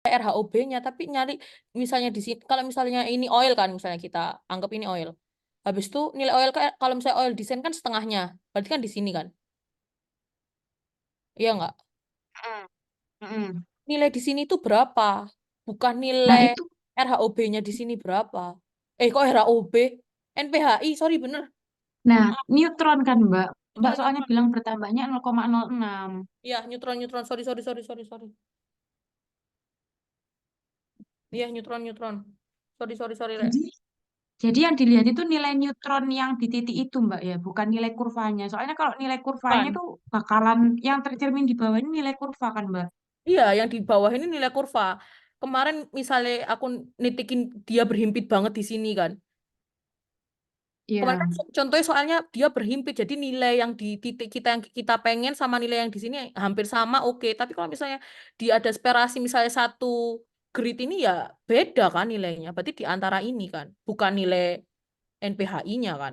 RHOB-nya, tapi nyari misalnya di sini, kalau misalnya ini oil kan, misalnya kita anggap ini oil. Habis itu nilai oil kalau misalnya oil desain kan setengahnya, berarti kan di sini kan, iya nggak? Mm, mm. Nilai di sini itu berapa? Bukan Nah nilai itu, RHOB-nya di sini berapa? Kok RHOB? NPHI, sorry bener. nah Maaf, neutron kan Mbak. Mbak neutron, soalnya neutron. bilang bertambahnya 0,06. Iya, neutron, neutron. Sorry, sorry, sorry, sorry, sorry. Iya, neutron, neutron. Sorry, sorry, sorry, Rek. Jadi, jadi yang dilihat itu nilai neutron yang di titik itu Mbak ya, bukan nilai kurvanya. Soalnya kalau nilai kurvanya Bukan. tuh bakalan yang tercermin di bawah ini nilai kurva kan Mbak. Iya, yang di bawah ini nilai kurva. Kemarin misalnya aku nitikin dia berhimpit banget di sini kan. Kemarin Iya. kan contohnya soalnya dia berhimpit, jadi nilai yang di titik kita yang kita pengen sama nilai yang di sini hampir sama, oke. Tapi kalau misalnya dia ada sperasi misalnya satu grid ini ya beda kan nilainya. Berarti di antara ini kan, bukan nilai NPHI-nya kan.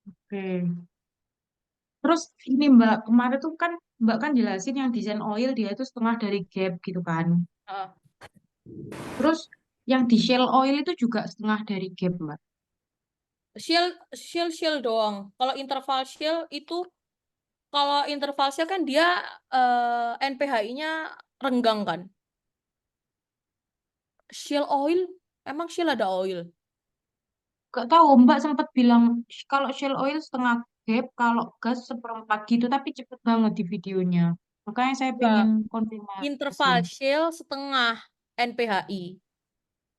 Oke. Terus ini Mbak, kemarin tuh kan Mbak kan jelasin yang desain oil dia itu setengah dari gap gitu kan. Ah. Terus yang di shell oil itu juga setengah dari gap Mbak. Shield doang. Kalau interval shield itu, kalau interval shield kan dia NPHI-nya renggang kan. Shell oil, emang Shell ada oil? Gak tahu Mbak sempat bilang kalau shell oil setengah gap, kalau gas seperempat gitu, tapi cepet banget di videonya. Makanya saya Ya. pengen konfirmasi. Interval shield setengah NPHI.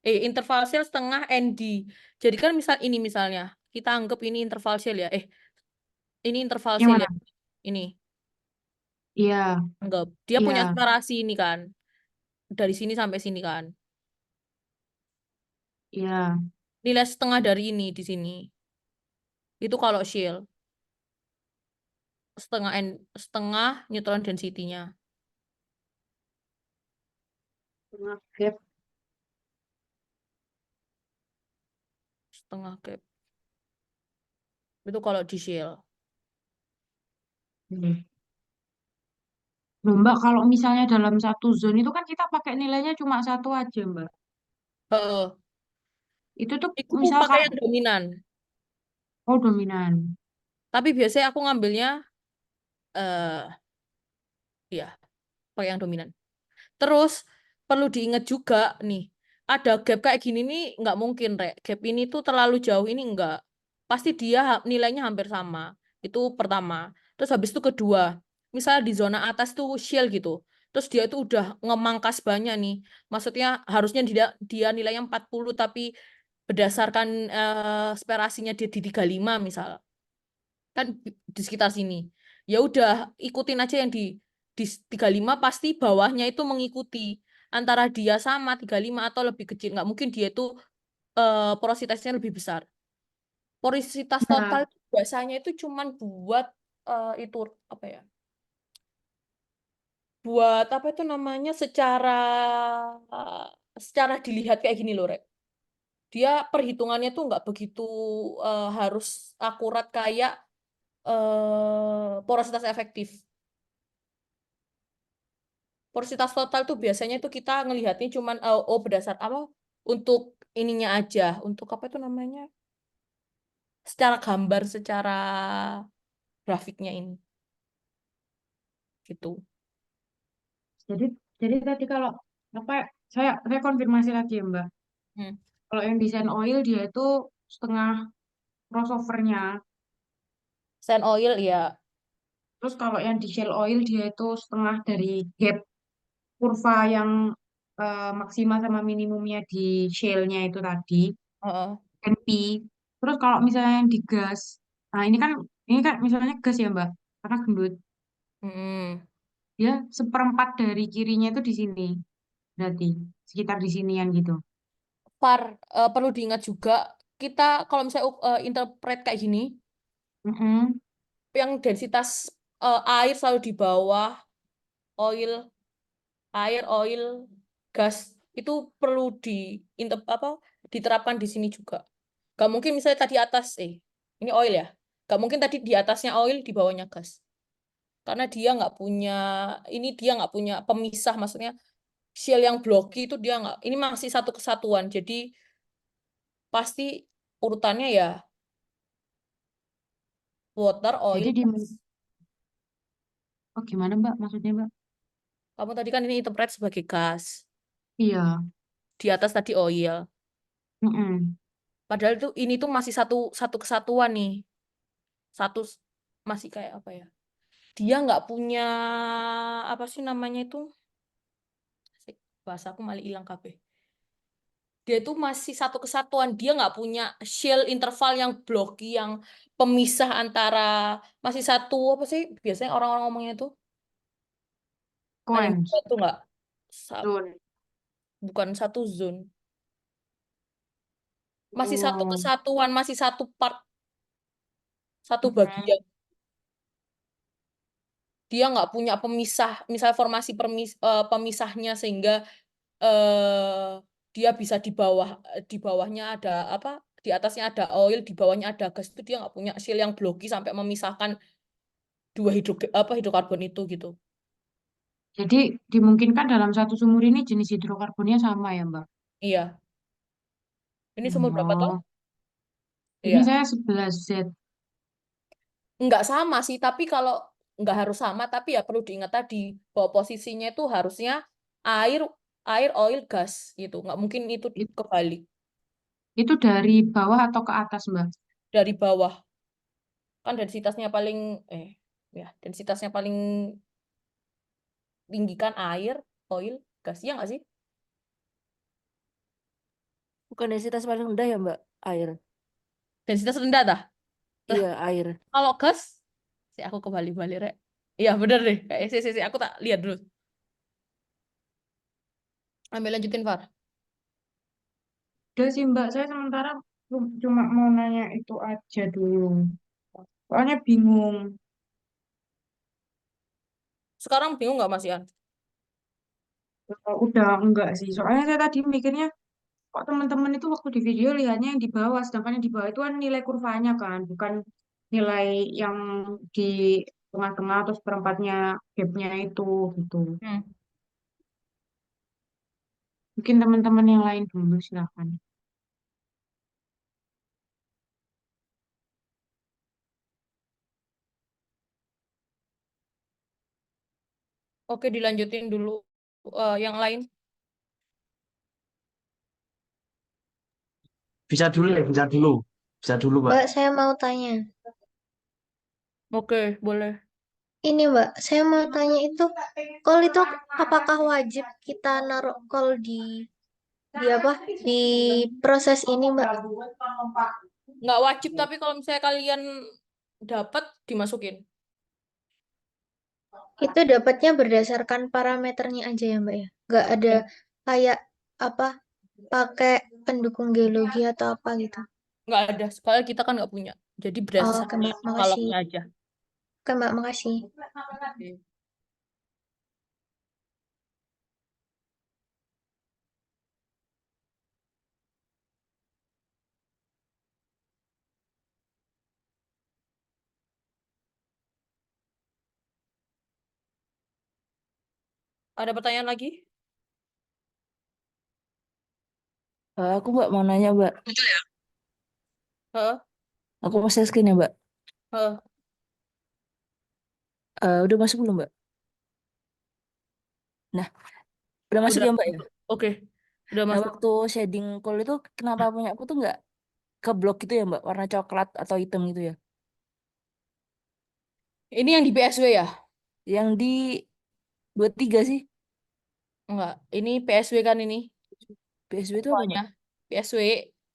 Interval shield setengah ND. Jadi kan misal ini misalnya, kita anggap ini interval shield ya. Ini interval Yang shield mana? ya. Ini, Iya, anggap. Dia punya iya, separasi ini kan. Dari sini sampai sini kan. iya, Nilai setengah dari ini di sini. Itu kalau shield. Setengah neutron density-nya. setengah gap. Setengah gap. Itu kalau di shield. Hmm. Loh, Mbak, kalau misalnya dalam satu zone itu kan kita pakai nilainya cuma satu aja, Mbak. Heeh. Itu tuh Itu pakai misalkan, yang dominan. oh dominan. Tapi biasanya aku ngambilnya, eh ya, pakai yang dominan. Terus perlu diingat juga nih, ada gap kayak gini nih nggak mungkin, Rek. Gap ini tuh terlalu jauh ini nggak. Pasti dia nilainya hampir sama. Itu pertama. Terus habis itu kedua, misalnya di zona atas tuh shell gitu. Terus dia itu udah ngemangkas banyak nih. Maksudnya harusnya dia nilainya 40 tapi berdasarkan sperasinya dia di 35 misal. Kan di sekitar sini. Ya udah ikutin aja yang di 35, pasti bawahnya itu mengikuti antara dia sama 35 atau lebih kecil. Nggak mungkin dia itu porositasnya lebih besar. Porositas total Nah, itu biasanya itu cuman buat itu apa ya? Buat apa itu namanya secara dilihat kayak gini loh, Rek. Dia perhitungannya tuh nggak begitu harus akurat kayak porositas efektif. Porsitas total tuh biasanya tuh kita ngelihatnya cuman berdasar apa untuk ininya aja, untuk apa itu namanya? Secara gambar, secara grafiknya ini gitu. jadi jadi tadi kalau apa saya konfirmasi lagi ya, Mbak. Hmm. Kalau yang desain oil dia itu setengah crossovernya. Sand oil ya. Terus kalau yang di shell oil dia itu setengah dari gap kurva yang maksimal sama minimumnya di shell-nya itu tadi. Heeh. Kan P. Terus kalau misalnya yang di gas, nah ini kan misalnya gas ya Mbak, karena gendut. Mm-mm. Dia seperempat dari kirinya itu di sini, berarti sekitar di sinian gitu. Par perlu diingat juga kita kalau misalnya interpret kayak gini, Mm-mm. yang densitas air selalu di bawah, oil, oil, gas itu perlu apa diterapkan di sini juga. Gak mungkin misalnya tadi atas, ini oil ya. Gak mungkin tadi di atasnya oil, di bawahnya gas. Karena dia nggak punya, ini dia nggak punya pemisah, maksudnya shell yang blocky itu dia nggak, ini masih satu kesatuan. Jadi pasti urutannya ya water, Jadi oil, di gas. oh gimana Mbak? Maksudnya Mbak? Kamu tadi kan ini interpret sebagai gas. Iya. Di atas tadi oil. Mm-mm. Padahal itu ini tuh masih satu satu kesatuan nih. Satu masih kayak apa ya? Dia nggak punya apa sih namanya itu? Bahasa aku malah hilang kabeh. Dia itu masih satu kesatuan. Dia nggak punya shell interval yang blocky, yang pemisah antara masih satu apa sih? Biasanya orang-orang ngomongnya itu ada yang Coins. satu nggak? Sa- Zone. Bukan satu zone. Masih satu Oh. kesatuan, masih satu part, satu Mm-mm. bagian. Dia nggak punya pemisah, misal formasi pemisahnya sehingga dia bisa di bawahnya ada apa? Di atasnya ada oil, di bawahnya ada gas itu dia nggak punya seal yang blocky sampai memisahkan dua hidrokarbon itu gitu. Jadi dimungkinkan dalam satu sumur ini jenis hidrokarbonnya sama ya Mbak? Iya. Ini sumur berapa toh? Oh. Ini Iya. saya 11Z. Nggak sama sih, tapi kalau nggak harus sama, tapi ya perlu diingat tadi bahwa posisinya itu harusnya air, oil, gas gitu. Nggak mungkin itu It- kebalik Itu dari bawah atau ke atas Mbak? dari bawah. Kan densitasnya paling eh ya densitasnya paling tinggi kan air, oil, gas ya nggak sih? Bukan densitas paling rendah ya, Mbak? Air. Densitas rendah dah. Lah, Iya, air. kalau gas, sih aku kebalik-balik rek. Iya bener deh. Aku tak lihat dulu. Ambil lanjutin Far. Udah sih Mbak, saya sementara cuma mau nanya itu aja dulu. Soalnya bingung. Sekarang bingung nggak Mas Ian? Udah enggak sih. Soalnya saya tadi mikirnya, kok teman-teman itu waktu di video lihatnya yang di bawah, sedangkan yang di bawah itu kan nilai kurvanya kan, bukan nilai yang di tengah-tengah atau seperempatnya gapnya itu gitu. Hmm. Mungkin teman-teman yang lain dulu silakan. Oke, dilanjutin dulu yang lain. Bisa dulu ya, bisa dulu. Bisa dulu, Mbak. Mbak, saya mau tanya. Oke, boleh. Ini Mbak, saya mau tanya itu, kol itu apakah wajib kita naruh kol di apa? Di proses ini, Mbak? Nggak wajib, tapi kalau misalnya kalian dapat dimasukin. Itu dapatnya berdasarkan parameternya aja ya, Mbak ya? Nggak ada Ya, kayak apa? Pakai pendukung geologi atau apa gitu. nggak ada. Soalnya kita kan nggak punya. Jadi Oh, oke, berdasarkan Mbak. Makasih. katalognya aja. Oke, Mbak. Makasih. Oke. Ada pertanyaan lagi? Aku Mbak mau nanya, Mbak. Heeh, Aku mau share screen ya, Mbak. heeh. Udah masuk belum, Mbak? Nah, udah masuk Udah ya, Mbak ya? masuk. Oke, udah Nah, masuk. waktu shading call itu kenapa punya aku tuh nggak ke blok gitu ya, Mbak? Warna coklat atau hitam gitu ya? Ini yang di PSW ya? Yang di 23 sih. Enggak. Ini PSW kan ini. PSB itu apa, Soalnya Mbak? PSW,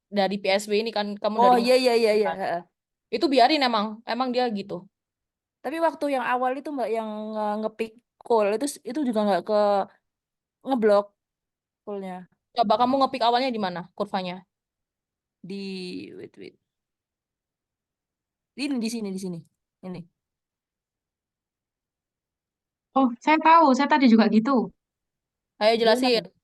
dari PSW ini kan kamu Oh, dari iya, iya, iya, iya. kan. Heeh. Itu biarin emang dia gitu. Tapi waktu yang awal itu, Mbak, yang ngepick call itu juga nggak ke ngeblok callnya. Coba kamu ngepick awalnya di mana kurvanya? Wait, wait. Ini di sini. Ini. Oh, saya tahu, saya tadi juga gitu. Ayo Gimana jelasin. tuh?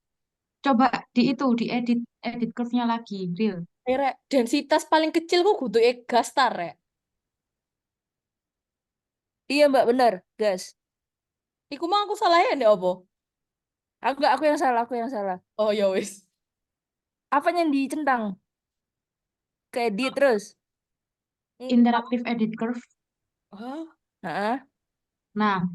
Coba di itu, diedit, edit curve-nya lagi, real. Rek, densitas paling kecil kok kudu gas tar, Rek. Iya Mbak, benar, gas. Iku mah aku salah ya ndek opo? Enggak, aku yang salah, aku yang salah. Oh ya wis. Apanya yang dicentang? Ke edit terus? Interactive edit curve. Hah? Heeh. Nah,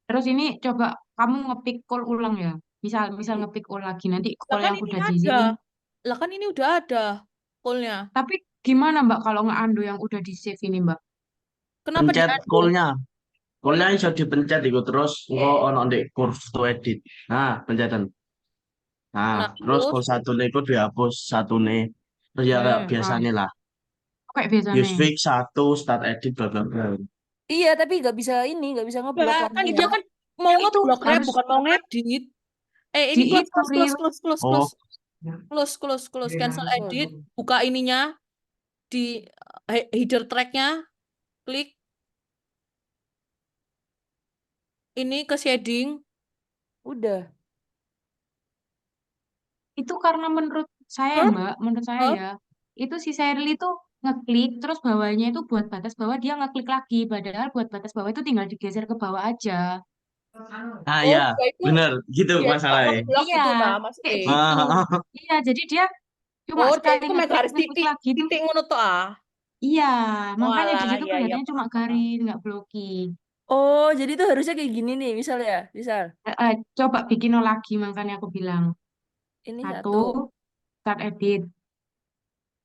terus ini coba kamu ngepick call ulang ya. Misal misal ngepick call lagi nanti Lah call kan yang ini udah ada. diizinin. Lah kan ini udah ada call-nya. Tapi gimana Mbak kalau nge-undo yang udah di save ini Mbak? Kenapa Pencet diadu? call-nya. Call-nya iso dipencet iku terus engko ono ndek curve to edit. Nah, pencetan. Nah, Nah, terus terus call satu iku dihapus satu nih. Terus ya kayak Hmm. biasanya lah. Kayak biasanya. Use fix satu start edit bla bla bla. Iya, tapi nggak bisa ini, nggak bisa ngeblok lah kan lampunya. dia kan mau Ya itu ngeblok rem harus bukan mau ngedit. Ini di close itu close close real. close close Oh, close close close close cancel edit, buka ininya di header tracknya, klik ini ke shading. Udah. Itu karena menurut saya Curve, Mbak, menurut saya curve. ya, itu si Sherly itu ngeklik terus bawahnya itu buat batas bawah dia ngeklik lagi, padahal buat batas bawah itu tinggal digeser ke bawah aja. ah Oh ya, bener gitu dia itu nggak masalahnya. ngeblok Iya, gitu nah kayak maksudnya. gitu. Ah, Iya, jadi dia cuma Oh dia sekali itu main ngeklik garis ngeklik titik lagi tuh. titik ngono tuh ah. Iya, makanya di Walah, situ ya ya kelihatannya cuma paham paham. garis, nggak blocking. Oh, jadi itu harusnya kayak gini nih, misal ya, misal. Coba bikin lagi, makanya aku bilang Ini satu satu, start edit.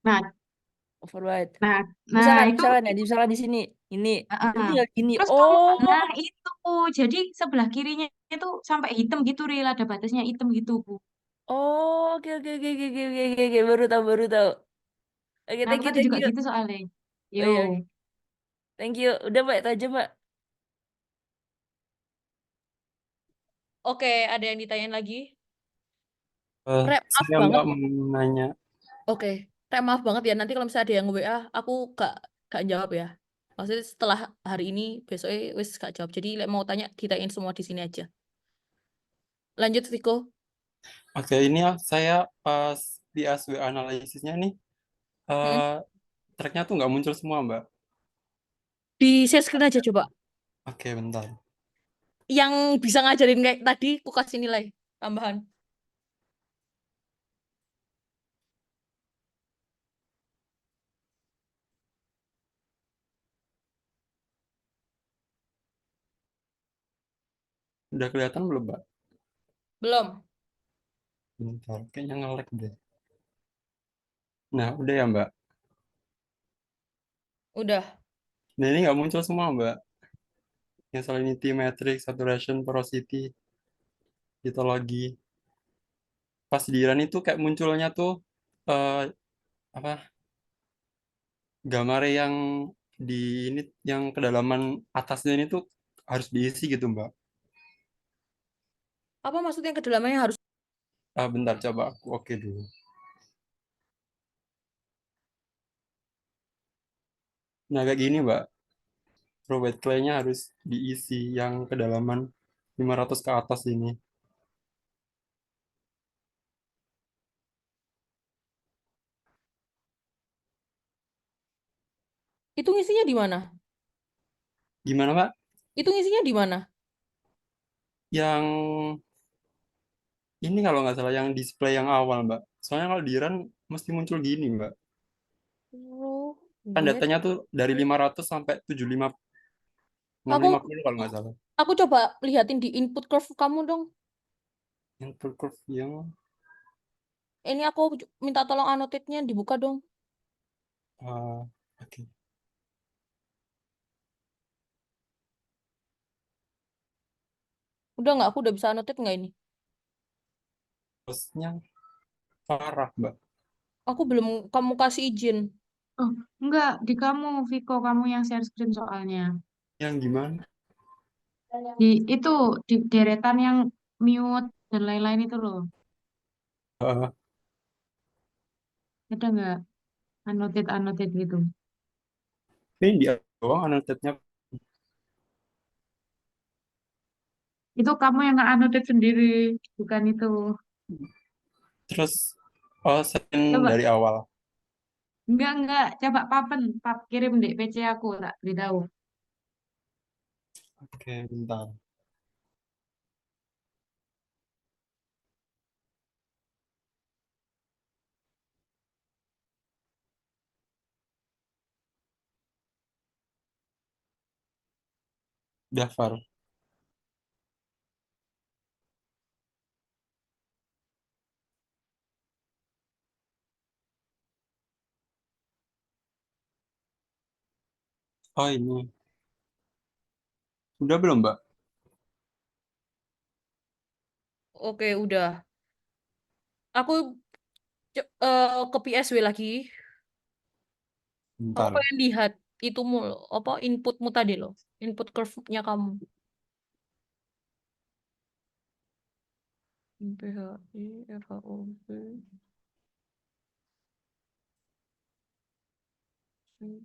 Nah, forward. nah, nah Misalkan, itu. misalkan ya, misalkan di sini, ini. Jadi Heeh. tinggal gini. Terus kamu, Oh, nah itu, jadi sebelah kirinya itu sampai hitam gitu, Ril, ada batasnya hitam gitu, Bu. oh, oke, oke, oke, oke, oke, oke, oke, oke. Baru tahu, baru tahu. Oke, Nah, aku thank you, tadi thank juga you. gitu soalnya. Oh Yo, iya, oke. Thank you. Udah, Mbak, itu aja, Mbak. Oke, ada yang ditanyain lagi? Eh, Rep, maaf saya banget. Mbak mau nanya. Oke, Rep, maaf banget ya. Nanti kalau misalnya ada yang WA, aku gak jawab ya. Maksudnya setelah hari ini, besoknya wis gak jawab. Jadi mau tanya, ditanyain semua di sini aja. Lanjut, Viko. Oke, ini ya saya pas di ASW analisisnya nih, Mm-mm. eh tracknya tuh nggak muncul semua, Mbak. Di share screen aja coba. Oke, bentar. Yang bisa ngajarin kayak tadi, aku kasih nilai tambahan. Udah kelihatan belum, Mbak? Belum. Bentar, kayaknya nge-lag deh. Nah, udah ya, Mbak. Udah. Nah, ini nggak muncul semua, Mbak. Yang salinity, matrix, saturation, porosity, histologi. Pas di run itu kayak munculnya tuh eh apa gambar yang di ini yang kedalaman atasnya ini tuh harus diisi gitu, Mbak. Apa maksudnya kedalamannya harus? Ah, bentar, coba aku oke dulu. Nah, kayak gini, Mbak. Robot clay-nya harus diisi yang kedalaman 500 ke atas ini. Itu ngisinya di mana? Gimana, Mbak? Itu ngisinya di mana? Yang ini kalau nggak salah yang display yang awal, Mbak. Soalnya kalau di run mesti muncul gini, Mbak. Oh, Kan wait. datanya tuh dari 500 sampai 75, Aku 650 kalau nggak salah. aku coba lihatin di input curve kamu dong. Input curve yang Ini aku minta tolong annotate-nya dibuka dong. oke. Udah nggak? Aku udah bisa annotate nggak ini? Terusnya parah, Mbak. Aku belum kamu kasih izin. oh enggak, di kamu, Viko, kamu yang share screen soalnya. Yang gimana? Di itu, di deretan yang mute dan lain-lain itu loh. Eh, Ada nggak annotate gitu? ini di doang annotate-nya. Itu kamu yang nge-annotate sendiri, bukan itu. Terus send Coba, dari awal. enggak, coba papen, kirim di PC aku, tak beritahu. Oke, bentar. Daftar. Oh, ini. Udah belum, Mbak? Oke, udah. Aku ke PSW lagi. Aku Bentar. pengen lihat itumu loh, apa inputmu tadi loh, input curve-nya kamu. PHI, RHOB,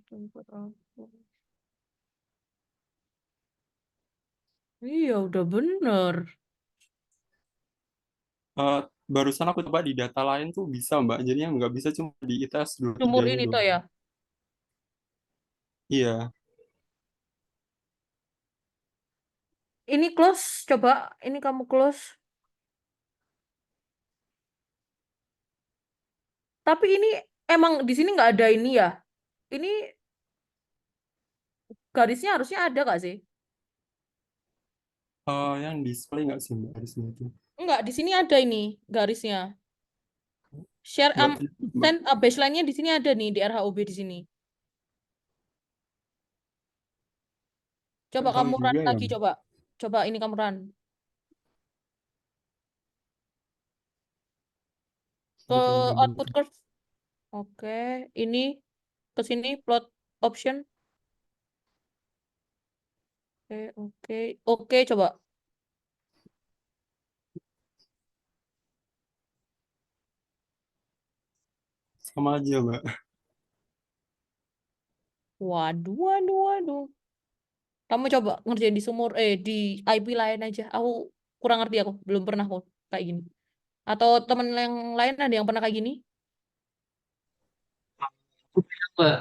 tempat apa? Iya, udah bener. Eh, barusan aku coba di data lain tuh bisa, Mbak. Jadinya nggak bisa cuma di ITS 23 Lumur ini ini doang. tuh ya. Iya. Ini close, coba. Ini kamu close. Tapi ini emang di sini nggak ada ini ya. Ini garisnya harusnya ada nggak sih? Yang display nggak sih, Mbak, di sini tuh? Enggak, di sini ada ini garisnya. Share Nggak kelihatan, Mbak. send baseline-nya di sini ada nih di RHOB di sini. Coba Nggak tahu kamu run juga ya, lagi, Mbak. coba. Coba ini kamu run. Ke Bentar, output bentar. curve. Oke, ini ke sini plot option. Oke, oke. Oke, coba. Sama aja, Mbak. Waduh, waduh, waduh. Kamu coba ngerjain di sumur di IP lain aja. Aku kurang ngerti aku, belum pernah kok kayak gini. Atau temen yang lain ada yang pernah kayak gini? Mbak,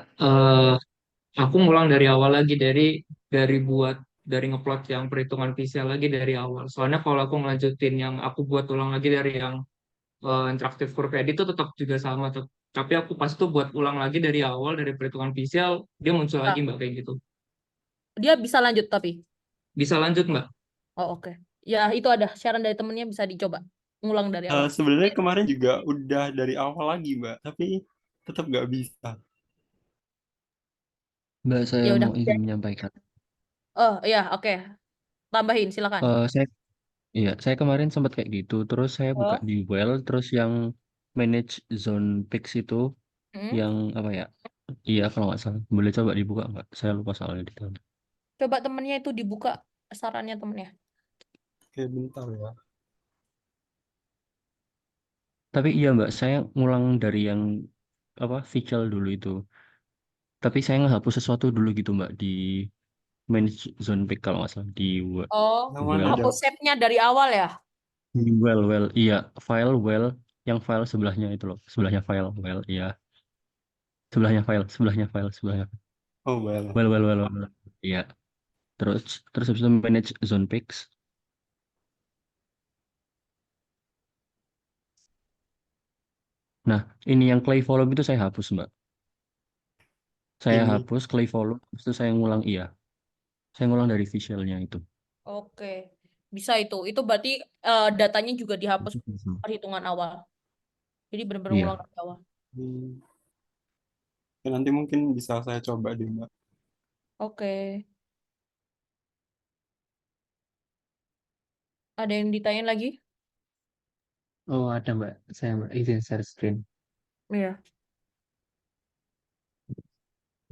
aku ngulang dari awal lagi dari ngeplot yang perhitungan visual lagi dari awal. Soalnya kalau aku ngelanjutin yang aku buat ulang lagi dari yang interactive curve edit itu tetap juga sama tuh. Tapi aku pas tuh buat ulang lagi dari awal dari perhitungan visual, dia muncul lagi Ah, Mbak kayak gitu. dia bisa lanjut tapi. Bisa lanjut Mbak? Oh, oke. Ya, itu ada saran dari temennya bisa dicoba. Ngulang dari awal. Sebenarnya kemarin juga udah dari awal lagi, Mbak. Tapi tetap nggak bisa. Mbak, saya Ya udah. mau izin menyampaikan. Oh, ya, oke. Tambahin, silakan. Saya Iya, saya kemarin sempat kayak gitu. Terus saya buka Oh, di Well, terus yang manage zone picks itu, hmm. yang apa ya? Iya, kalau nggak salah. Boleh coba dibuka nggak? Saya lupa soalnya di dalam. Coba temennya itu dibuka sarannya temennya. Oke, bentar ya. Tapi iya Mbak, saya ngulang dari yang apa visual dulu itu. Tapi saya ngehapus sesuatu dulu gitu Mbak di manage zone pick kalau nggak salah di Oh, Yang mana Well. ada? hapus save-nya dari awal ya? Di Well, iya, file Well, yang file sebelahnya itu loh, sebelahnya file Well, iya, sebelahnya file. Oh, well. Well. Iya. Terus terus habis itu manage zone picks. Nah, ini yang clay volume itu saya hapus, Mbak. Saya Ini. hapus clay volume, terus itu saya ngulang iya. Saya ngulang dari visualnya itu. Oke. Bisa itu. Itu berarti datanya juga dihapus perhitungan awal. Jadi benar-benar ngulang Iya. dari awal. Hmm. Ya, nanti mungkin bisa saya coba deh, Mbak. Oke. Ada yang ditanyain lagi? Oh ada Mbak, saya Mbak izin share screen. Iya.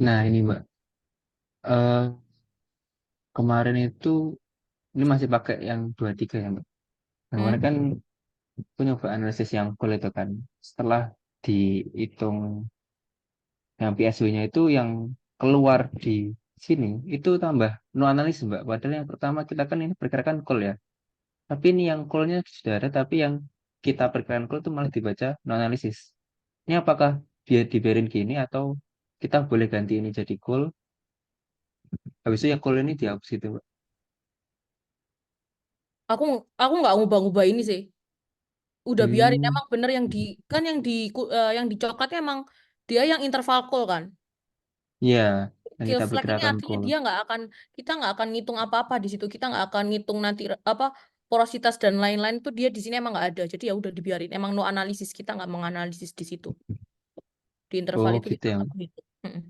Nah ini Mbak, eh kemarin itu ini masih pakai yang 23 ya Mbak. Nah, Hmm? kemarin kan aku nyoba analisis yang full itu kan. Setelah dihitung yang PSW-nya itu yang keluar di sini itu tambah no analis Mbak. Padahal yang pertama kita kan ini perkirakan call ya. Tapi ini yang call-nya sudah ada, tapi yang kita perkirakan call itu malah dibaca no analisis. Ini apakah dia dibiarin gini atau kita boleh ganti ini jadi call? Habis itu yang call ini dihapus itu Mbak. Aku nggak ngubah-ngubah ini sih. Udah biarin Hmm, emang bener yang kan yang di coklatnya emang dia yang interval call kan. iya, yang Kill kita flag ini perkirakan artinya cool. dia nggak akan kita nggak akan ngitung apa-apa di situ. Kita nggak akan ngitung nanti apa porositas dan lain-lain itu dia di sini emang nggak ada. Jadi ya udah dibiarin. Emang no analisis kita nggak menganalisis di situ. Di interval Oh itu gitu kita ya. nggak menghitung. Mm-mm.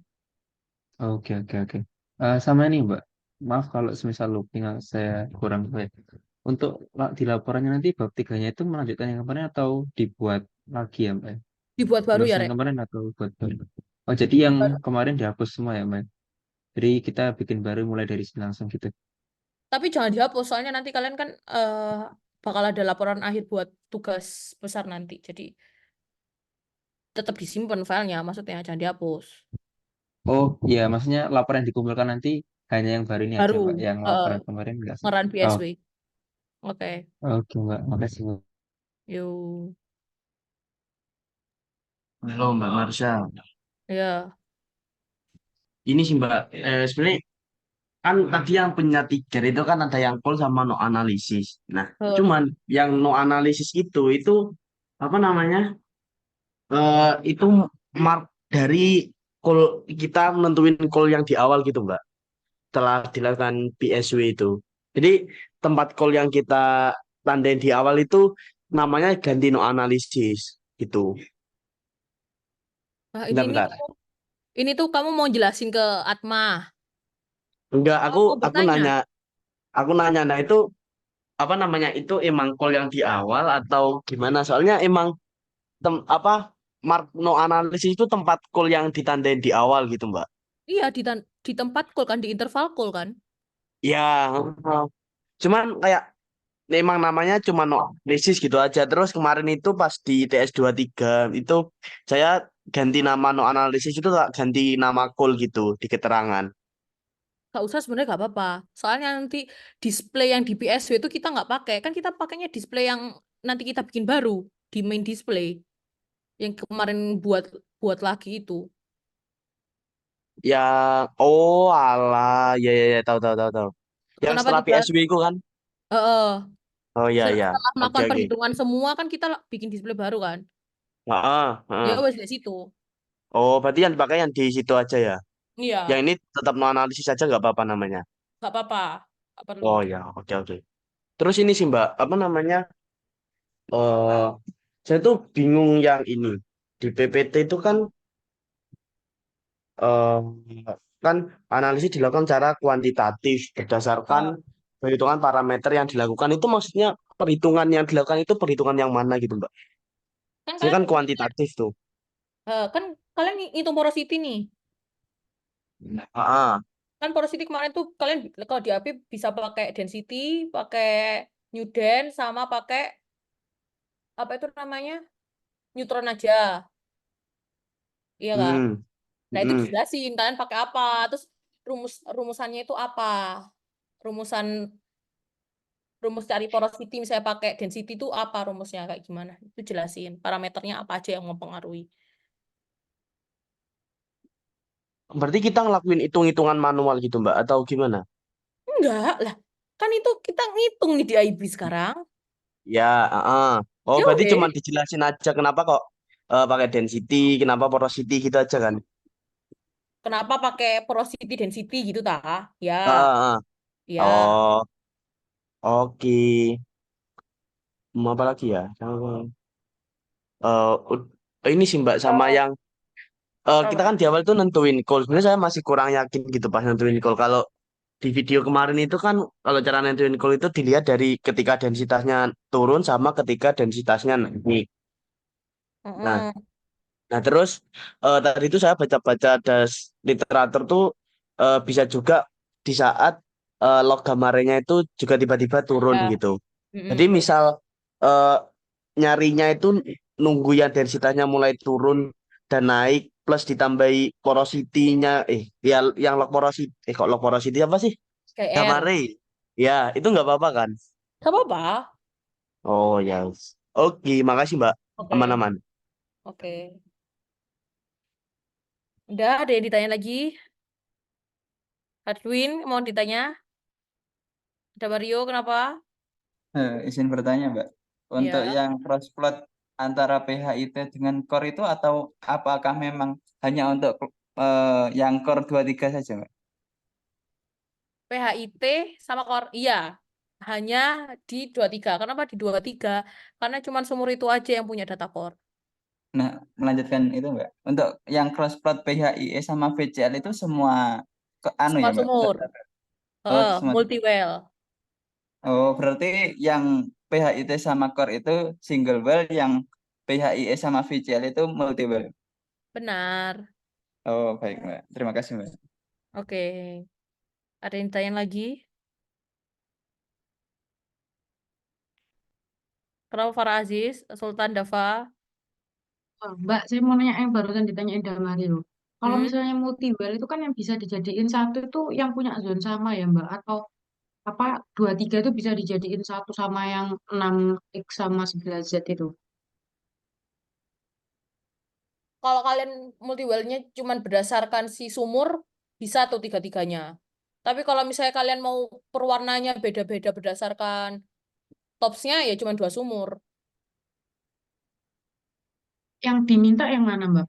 Oke, oke, oke. Sama ini, Mbak. Maaf kalau semisal looping saya kurang baik. Untuk di laporannya nanti bab tiganya itu melanjutkan yang kemarin atau dibuat lagi ya, Mbak? Dibuat baru ya, Nyelesain yang Rek. kemarin atau buat baru? Oh, jadi yang Baru. kemarin dihapus semua ya, Mbak? Jadi kita bikin baru mulai dari sini langsung gitu. Tapi jangan dihapus soalnya nanti kalian kan bakal ada laporan akhir buat tugas besar nanti. Jadi tetap disimpan filenya, maksudnya jangan dihapus. Oh, iya, maksudnya laporan yang dikumpulkan nanti hanya yang baru ini aja, Baru Mbak. Yang eh, laporan kemarin enggak sih? ngeran Oh, BSW. Oke. oke, Mbak. Makasih, Mbak. Yuk. Halo Mbak Marsha. Ya. Ini sih Mbak, sebenarnya kan tadi yang punya tiga itu kan ada yang call sama no analisis. Nah, Eh, cuman yang no analisis itu apa namanya? Itu mark dari call kita menentuin call yang di awal gitu Mbak. Setelah dilakukan PSW itu. Jadi tempat call yang kita tandain di awal itu namanya ganti no analisis gitu. Nah, Bentar, bentar. ini tuh kamu mau jelasin ke Atma. Enggak, Oh, aku mau aku bertanya. nanya, nah itu apa namanya? Itu emang call yang di awal atau gimana? Soalnya emang apa mark no analisis itu tempat call yang ditandain di awal gitu, Mbak. Iya, di tempat call kan, di interval call kan. Ya, cuman kayak emang namanya cuma no analisis gitu aja. Terus kemarin itu pas di TS tiga itu saya ganti nama no analisis itu tak ganti nama call gitu di keterangan. Gak usah sebenarnya gak apa-apa. Soalnya nanti display yang di PSW itu kita nggak pakai. Kan kita pakainya display yang nanti kita bikin baru di main display. Yang kemarin buat buat lagi itu. Ya, oh alah, ya ya ya tahu tahu tahu tahu. Yang Kenapa setelah tiba? PSW itu kan? Oh ya ya, Setelah oke melakukan oke. perhitungan semua kan kita bikin display baru kan. Heeh, Ya heeh. wes dari situ. Oh, berarti yang dipakai yang di situ aja ya. Yang Iya, ini tetap no analisis aja nggak apa-apa namanya. nggak apa-apa. Nggak perlu. Oh ya, oke oke. Terus ini sih Mbak, apa namanya? eh saya tuh bingung yang ini. Di PPT itu kan eh kan analisis dilakukan secara kuantitatif berdasarkan Eh, perhitungan parameter yang dilakukan itu maksudnya perhitungan yang dilakukan itu perhitungan yang mana gitu Mbak? kan Ini kalian kan kuantitatif tuh. kan kalian ngitung porosity nih. Ah, Kan porosity kemarin tuh kalian kalau di AP bisa pakai density, pakai Newden, sama pakai apa itu namanya neutron aja, iya kan? hmm, Nah itu hmm. dijelasin kalian pakai apa, terus rumusannya itu apa, rumusan rumus cari porosity misalnya pakai density itu apa rumusnya kayak gimana? Itu jelasin parameternya apa aja yang mempengaruhi. Berarti kita ngelakuin hitung-hitungan manual gitu Mbak atau gimana? Enggak lah, kan itu kita ngitung nih di IB sekarang. Ya, oh Ya berarti cuma weh, dijelasin aja kenapa kok pakai density, kenapa porosity gitu aja kan? kenapa pakai porosity density gitu tah? Ya, Ah, ya. oh, oke. Mau apa lagi ya? Ini sih Mbak sama yang kita Apa? kan di awal tuh nentuin call. Sebenarnya saya masih kurang yakin gitu pas nentuin call. Kalau di video kemarin itu kan kalau cara nentuin call itu dilihat dari ketika densitasnya turun sama ketika densitasnya naik. Nah, Mm-mm. Nah, terus tadi itu saya baca-baca literatur tuh bisa juga di saat logam arenya itu juga tiba-tiba turun Ya. gitu. Jadi Mm-mm. misal eh, nyarinya itu nunggu yang densitasnya mulai turun dan naik plus ditambahi porosity-nya ya yang log porosity kok log porosity apa sih? Kayak Gamma R. ray. Ya, itu nggak apa-apa kan? Gak apa-apa. Oh ya. Oke, makasih Mbak. Oke, Aman-aman. oke. Udah, ada yang ditanya lagi? Hadwin, mau ditanya? Ada Mario, kenapa? Izin bertanya, Mbak. Untuk Ya, yang cross plot antara PHIT dengan core itu atau apakah memang hanya untuk yang core 23 saja, Mbak? PHIT sama iya, hanya di 23. Kenapa di 23? Karena cuma sumur itu aja yang punya data core. Nah, melanjutkan itu, Mbak. Untuk yang cross plot PHIE sama VCL itu semua anu Semua ya, Mbak? sumur. Oh, semua. Multi well. Oh, berarti yang PHIT sama core itu single well, yang PHIE sama VCL itu multi well. Benar. Oh, baik, Mbak. Terima kasih, Mbak. Oke. Ada yang tanya lagi? Kenapa Farah Aziz, Sultan Dafa? Oh, Mbak, saya mau nanya yang barusan ditanyain Damari loh. Kalau Hmm? misalnya multi well itu kan yang bisa dijadiin satu itu yang punya zone sama ya Mbak? Atau apa 23 itu bisa dijadiin satu sama yang 6X sama 11Z itu? Kalau kalian multi well-nya cuma berdasarkan si sumur, bisa tuh tiga-tiganya. Tapi kalau misalnya kalian mau perwarnanya beda-beda berdasarkan topsnya, ya cuma dua sumur. Yang diminta yang mana Mbak?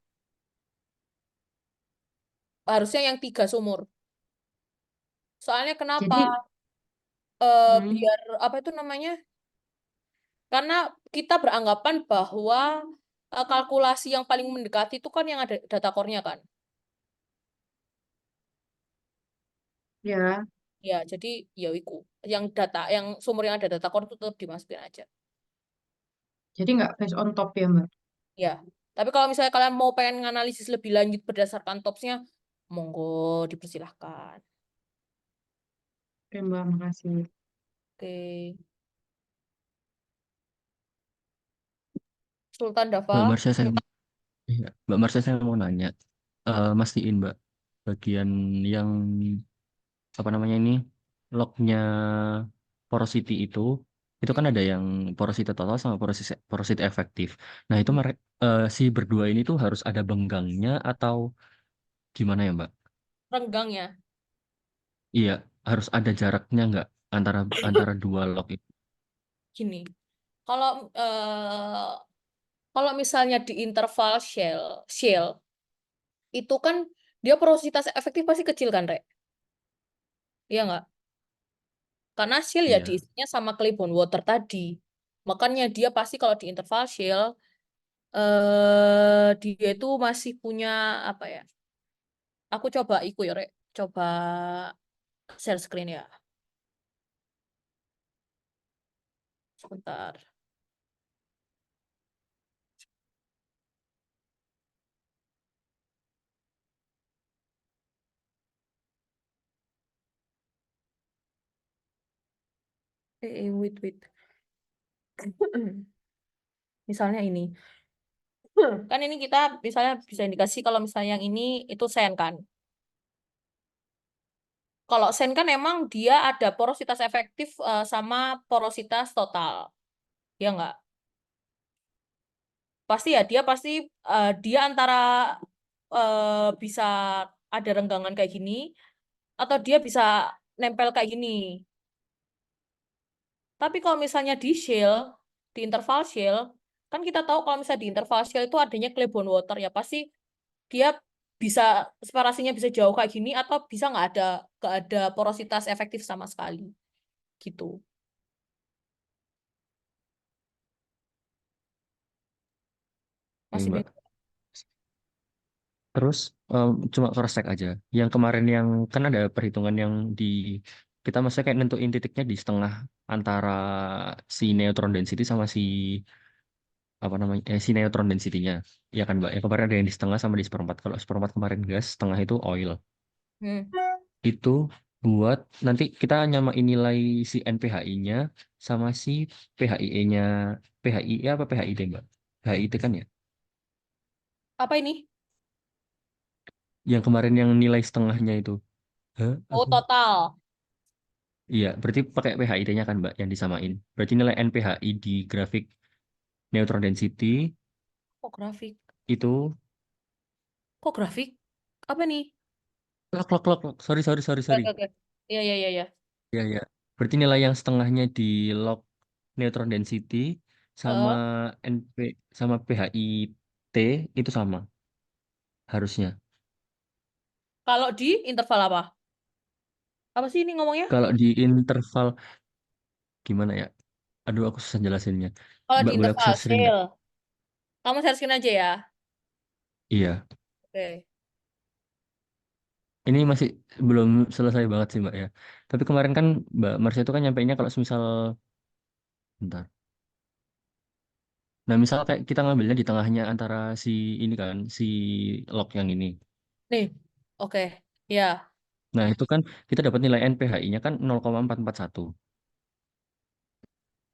Harusnya yang tiga sumur. Soalnya kenapa? Jadi, hmm, Biar apa itu namanya? Karena kita beranggapan bahwa kalkulasi yang paling mendekati itu kan yang ada data core-nya kan. ya, Ya, jadi ya iku. Yang sumur yang ada data core itu tetap dimasukin aja. jadi nggak based on top ya Mbak? Ya. Tapi kalau misalnya kalian mau pengen nganalisis lebih lanjut berdasarkan topsnya, monggo dipersilahkan. Oke Mbak, makasih. Oke. Sultan Mbak Dafa. Marsha saya iya, Mbak Marsha saya mau nanya. Mastiin Mbak bagian yang apa namanya ini lognya porosity itu kan ada yang porosity total sama porosity efektif. Nah itu si berdua ini tuh harus ada benggangnya atau gimana ya Mbak? Renggang ya. Iya harus ada jaraknya nggak antara antara dua log itu? Gini. Kalau eh, kalau misalnya di interval shell itu kan dia porositas efektif pasti kecil kan, Rek? Iya nggak? Karena shell ya Iya. diisinya sama clay bond water tadi. Makanya dia pasti kalau di interval shell dia itu masih punya apa ya? Aku coba iku ya, Rek. Coba share screen ya. Sebentar. Wait. Misalnya ini. Kan ini kita misalnya bisa indikasi kalau misalnya yang ini itu sen kan. Kalau sen kan emang dia ada porositas efektif sama porositas total. Ya nggak? Pasti ya dia antara bisa ada renggangan kayak gini atau dia bisa nempel kayak gini. Tapi kalau misalnya di interval shell, kan kita tahu kalau misalnya di interval shell itu adanya clay bond water ya pasti dia bisa separasinya bisa jauh kayak gini atau bisa nggak ada porositas efektif sama sekali gitu. Oke, Masih Mbak. bingung. Terus cuma cross check aja. Yang kemarin yang kan ada perhitungan yang di kita maksudnya kayak nentuin titiknya di setengah antara si neutron density sama si apa namanya si neutron density-nya. Ya kan Mbak. Yang kemarin ada yang di setengah sama di seperempat. Kalau seperempat kemarin gas, setengah itu oil. Hmm. Itu buat nanti kita nyamain nilai si NPHI-nya sama si PHIE-nya. PHIE apa PHID Mbak? PHID kan ya? Apa ini? Yang kemarin yang nilai setengahnya itu. Hah? Oh, total. Iya, berarti pakai PHID-nya kan, Mbak, yang disamain. Berarti nilai NPHI di grafik neutron density Kok grafik? itu Kok grafik? Apa nih? log. Sorry, sorry, sorry, sorry. Oke. Iya. Iya, iya. Berarti nilai yang setengahnya di log neutron density sama Heeh. NP sama PHIT itu sama harusnya. Kalau di interval apa? Apa sih ini ngomongnya? Kalau di interval gimana ya? Aduh, aku susah jelasinnya. Kalau di Mbak boleh aku interval share screen nggak? scale. Kamu share screen aja ya. Iya, Oke. ini masih belum selesai banget sih Mbak ya. Tapi kemarin kan Mbak Marsha itu kan nyampeinnya kalau semisal bentar. Nah, misal kayak kita ngambilnya di tengahnya antara si ini kan, si log yang ini. Nih. Oke. Ya. Nah, itu kan kita dapat nilai NPHI-nya kan 0,441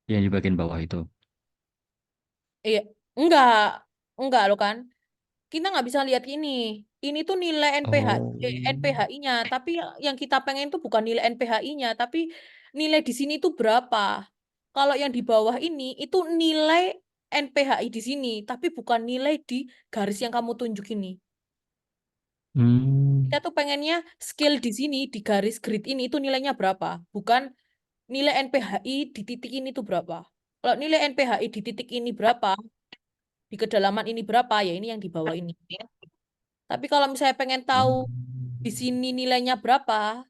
yang di bagian bawah itu. Iya. Enggak. Enggak loh kan. Kita nggak bisa lihat ini. Ini tuh nilai Oh. NPHI-nya. Tapi yang kita pengen tuh bukan nilai NPHI-nya. Tapi nilai di sini tuh berapa. Kalau yang di bawah ini itu nilai NPHI di sini. Tapi bukan nilai di garis yang kamu tunjuk ini. Kita Hmm. tuh pengennya skill di sini, di garis grid ini itu nilainya berapa. Bukan nilai NPHI di titik ini tuh berapa. Kalau nilai NPHI di titik ini berapa, di kedalaman ini berapa, ya ini yang di bawah ini. Tapi kalau misalnya pengen tahu di sini nilainya berapa,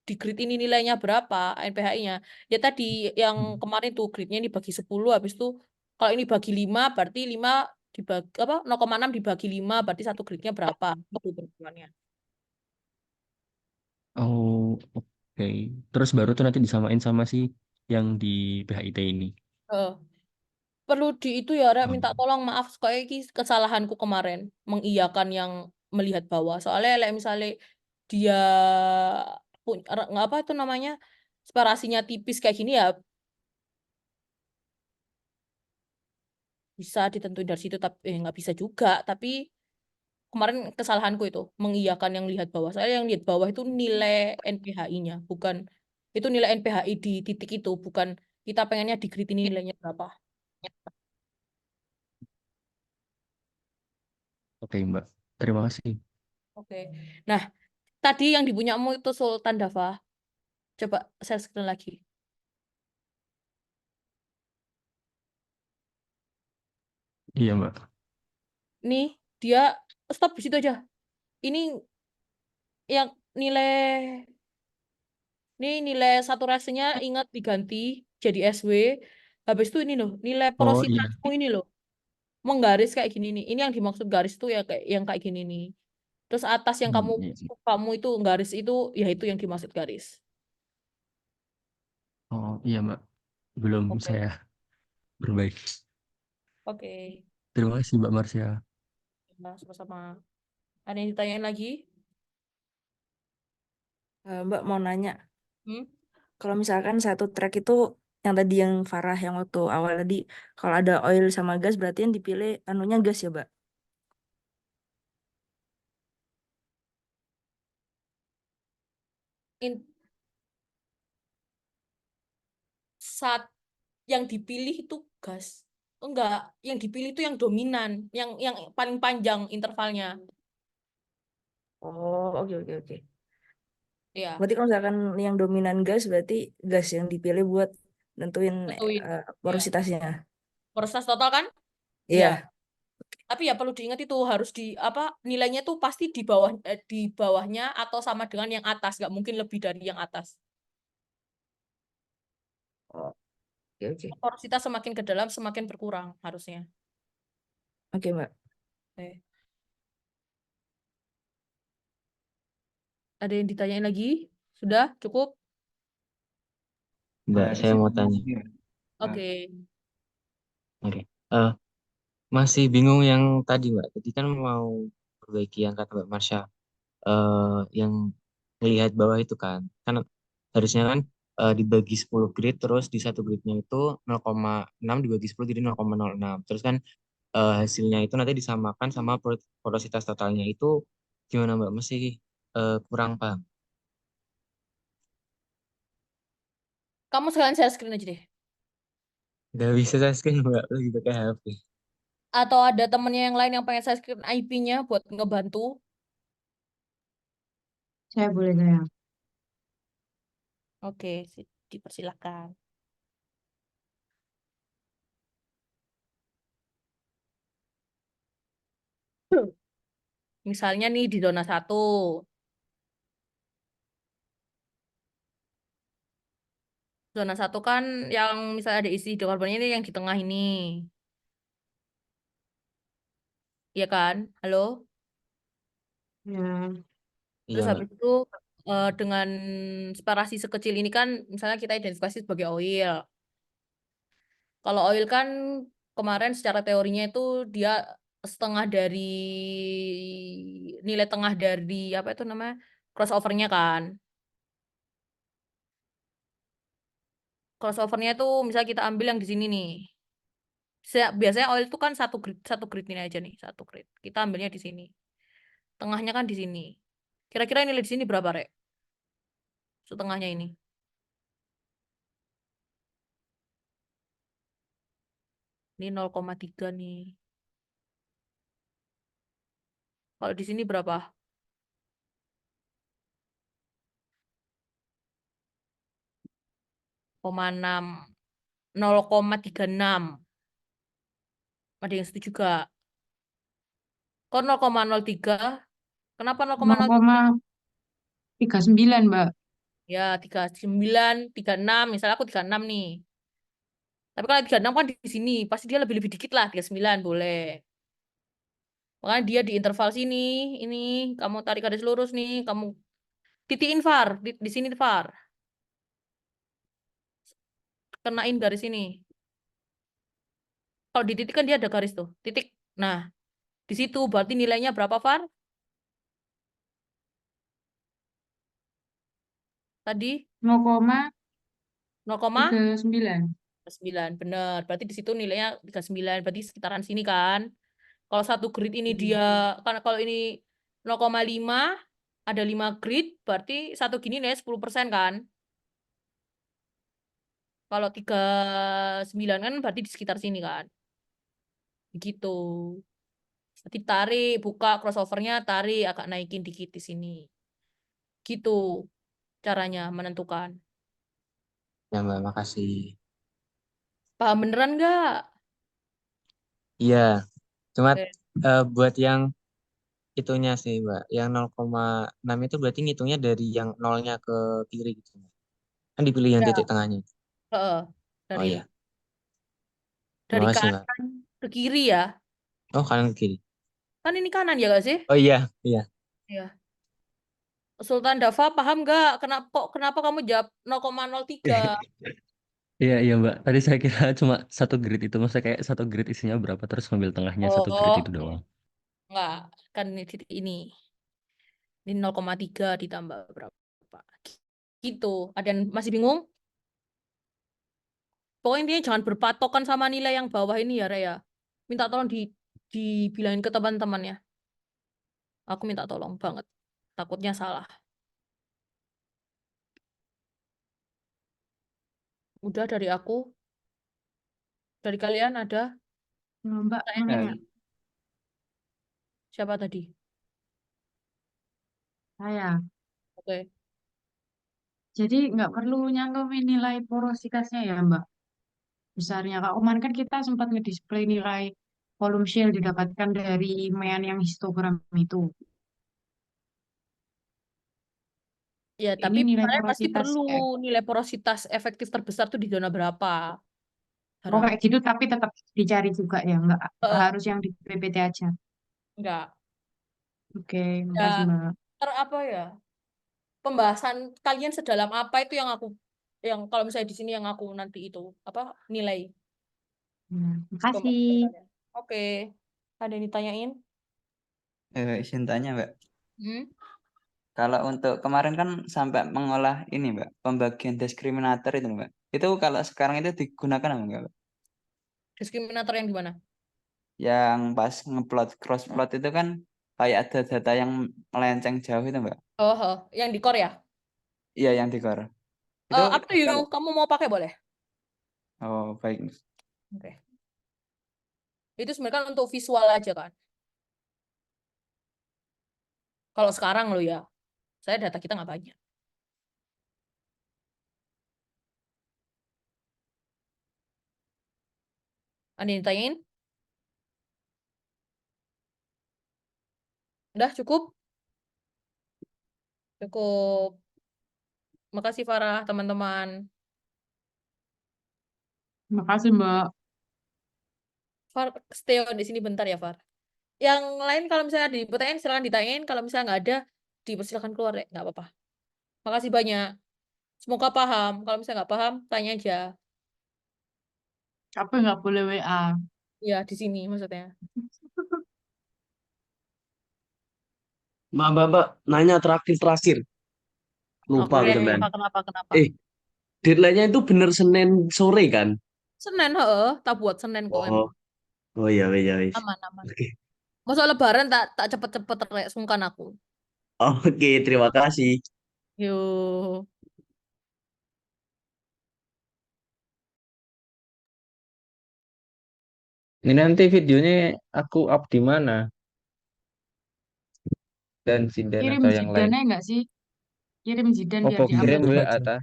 di grid ini nilainya berapa NPHI-nya, ya tadi yang kemarin tuh gridnya ini bagi 10, habis itu kalau ini bagi 5 berarti 5 dibagi apa 0,6 dibagi 5 berarti satu gridnya berapa? Itu perhitungannya. Oh, oke. Terus baru tuh nanti disamain sama si yang di PHIT ini. Eh, perlu di itu ya, Rek, Oh. minta tolong maaf kayak ini kesalahanku kemarin mengiyakan yang melihat bawah. Soalnya like, misalnya dia punya nggak apa itu namanya separasinya tipis kayak gini ya bisa ditentuin dari situ tapi nggak bisa juga. Tapi kemarin kesalahanku itu mengiyakan yang lihat bawah. Soalnya yang lihat bawah itu nilai NPHI-nya, bukan itu nilai NPHI di titik itu, bukan kita pengennya di grid ini nilainya berapa. Oke, Mbak. Terima kasih. Oke. Nah, tadi yang dipunyamu itu Sultan Dava. Coba share screen lagi. Iya, Mbak. Nih, dia stop di situ aja. Ini yang nilai nilai saturasinya ingat diganti jadi SW. Habis itu ini loh, nilai Oh, iya. porositasmu ini loh. Menggaris kayak gini nih. Ini yang dimaksud garis tuh ya kayak yang kayak gini nih. Terus atas yang kamu Iya. kamu itu garis itu ya itu yang dimaksud garis. Oh, iya, Mbak. Belum Oke. saya berbaik. Oke. Terima kasih, Mbak Marsha. Nah, sama-sama. Ada yang ditanyain lagi? Mbak mau nanya, Hmm? kalau misalkan satu track itu yang tadi yang Farah yang waktu awal tadi, kalau ada oil sama gas berarti yang dipilih anunya gas ya, Mbak? In, saat yang dipilih itu gas. Enggak, yang dipilih itu yang dominan, yang paling panjang intervalnya. Oh, oke oke oke. Ya, Berarti kalau misalkan yang dominan gas berarti gas yang dipilih buat nentuin tentuin. Ya, porositasnya. proses total kan? Ya, Iya. tapi ya perlu diingat itu harus di apa nilainya tuh pasti di bawah di bawahnya atau sama dengan yang atas, nggak mungkin lebih dari yang atas. Oh, oke oke. Porositas semakin ke dalam semakin berkurang harusnya. Oke, Mbak. Oke. Ada yang ditanyain lagi? Sudah cukup? Mbak, saya mau tanya. Oke. Oke. Eh, masih bingung yang tadi, Mbak. Tadi kan mau perbaiki yang kata Mbak Marsha, yang melihat bawah itu kan. Kan harusnya kan dibagi 10 grid, terus di satu gridnya itu 0,6 dibagi 10 jadi 0,06. Terus kan hasilnya itu nanti disamakan sama porositas totalnya itu gimana Mbak? Masih kurang paham. Kamu sekalian share screen aja deh. Gak bisa saya screen Mbak, lagi pakai HP. Atau ada temennya yang lain yang pengen share screen IP-nya buat ngebantu? Saya boleh saya. Oke, dipersilakan. Misalnya nih di zona 1. Zona 1 kan yang misalnya ada isi hidrokarbonnya ini yang di tengah ini. Iya kan? Halo? Ya. Iya, Terus Mbak. habis itu dengan separasi sekecil ini kan misalnya kita identifikasi sebagai oil. Kalau oil kan kemarin secara teorinya itu dia setengah dari nilai tengah dari apa itu namanya crossovernya kan. Crossovernya itu misalnya kita ambil yang di sini nih. Biasanya oil itu kan satu grid ini aja nih, satu grid. Kita ambilnya di sini. Tengahnya kan di sini. Kira-kira nilai di sini berapa, Rek? Setengahnya ini. Ini 0,3 nih. Kalau di sini berapa? 0,6. 0,36. Ada yang setuju juga. Kok 0,03? Kenapa 0,03? 0,39 Mbak. Ya, 39, 36. Misalnya aku 36 nih. Tapi kalau 36 kan di sini. Pasti dia lebih-lebih dikit lah. 39 boleh. Makanya dia di interval sini. Ini. Kamu tarik garis lurus nih. Kamu titiin var. Di sini var. Kenain garis ini. Kalau di titik kan dia ada garis tuh. Titik. Nah, di situ berarti nilainya berapa var? Tadi 0,39. 0,39. Bener. Berarti di situ nilainya 39. Berarti sekitaran sini kan. Kalau satu grid ini dia, karena kalau ini 0,5, ada 5 grid, berarti satu gini nilainya 10% kan. Kalau 39 kan berarti di sekitar sini kan. Begitu. Nanti tarik, buka crossovernya, tarik, agak naikin dikit di sini. Gitu caranya menentukan. Ya, Mbak, makasih. Paham beneran nggak? Iya, cuma Oke. buat yang itunya sih, Mbak. Yang 0,6 itu berarti ngitungnya dari yang nolnya ke kiri gitu, Mbak. Kan dipilih yang titik Ya, tengahnya. heeh. Oh Dari iya, terima dari kasih, Mbak. kanan ke kiri ya. Oh, kanan ke kiri. Kan ini kanan ya gak sih? Oh iya, iya. Iya. Sultan Dafa paham nggak? Kenapa kamu jawab 0,03? Iya, iya Mbak. Tadi saya kira cuma satu grid itu. Maksudnya kayak satu grid isinya berapa, terus ngambil tengahnya satu grid itu Oh, doang. enggak. Kan ini titik ini. Ini 0,3 ditambah berapa? Gitu. Ada yang masih bingung? Pokoknya intinya jangan berpatokan sama nilai yang bawah ini ya, Raya. Minta tolong dibilangin ke teman-temannya. Aku minta tolong banget. Takutnya salah. Udah dari aku. Dari kalian ada? Mbak, Tanya Eh, lagi. Siapa tadi? saya. Oke. Jadi nggak perlu nyantumin nilai porositasnya ya Mbak. Besarnya. Kalau kemarin kan kita sempat ngedisplay nilai volume shell didapatkan dari mean yang histogram itu. Ya, Ini tapi nilai kalian pasti porositas perlu kayak, nilai porositas efektif terbesar tuh di zona berapa? oh, Harap. kayak gitu tapi tetap dicari juga ya. Nggak Eh, harus yang di PPT aja. enggak. Oke, Ya, makasih Mbak. apa ya? Pembahasan kalian sedalam apa itu yang kalau misalnya di sini yang aku nanti itu apa nilai Ya, makasih. pembahasan kalian. Oke. Ada yang ditanyain? izin tanya Mbak. Hmm? Kalau untuk kemarin kan sampai mengolah ini Mbak, pembagian diskriminator itu Mbak. Itu kalau sekarang itu digunakan apa enggak Mbak? Diskriminator yang di mana? Yang pas ngeplot cross plot itu kan kayak ada data yang melenceng jauh itu Mbak. Oh, oh, yang di core ya? Iya yang di core. Itu Up to you. kalau Kamu mau pakai boleh. oh baik. Oke. Itu sebenarnya kan untuk visual aja kan. Kalau sekarang lo ya, saya data kita nggak banyak. Ada yang ditanyain? Udah cukup? Cukup. Makasih Farah, teman-teman. Makasih, Mbak. Far, stay on di sini bentar ya, Far. Yang lain kalau misalnya ditanyain, silakan ditanyain. Kalau misalnya nggak ada, dipersilakan keluar ya, nggak apa-apa. Makasih banyak. Semoga paham. Kalau misalnya nggak paham, tanya aja. Tapi nggak boleh WA. Ya, di sini maksudnya. Mbak, nanya terakhir. Lupa Oke, aku sampean. kenapa? Eh, deadline-nya itu bener Senin sore kan? Senin, heeh. Tak buat Senin kok Oh, emang. oh iya, iya, wis. Aman. Oke. Masuk Lebaran tak cepet-cepet rek sungkan aku. Oke, terima kasih. Yuk. Ini nanti videonya aku up di mana? Dan Sinden Kirim atau yang lain? Zidannya nggak sih? Kirim Zidan biar Opo Iya, kirim diupload. WA ta?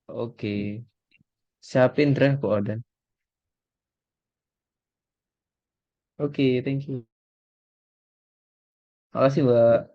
Oke. Siapin Dreh Bu Oden. Oke, thank you. Makasih, Mbak.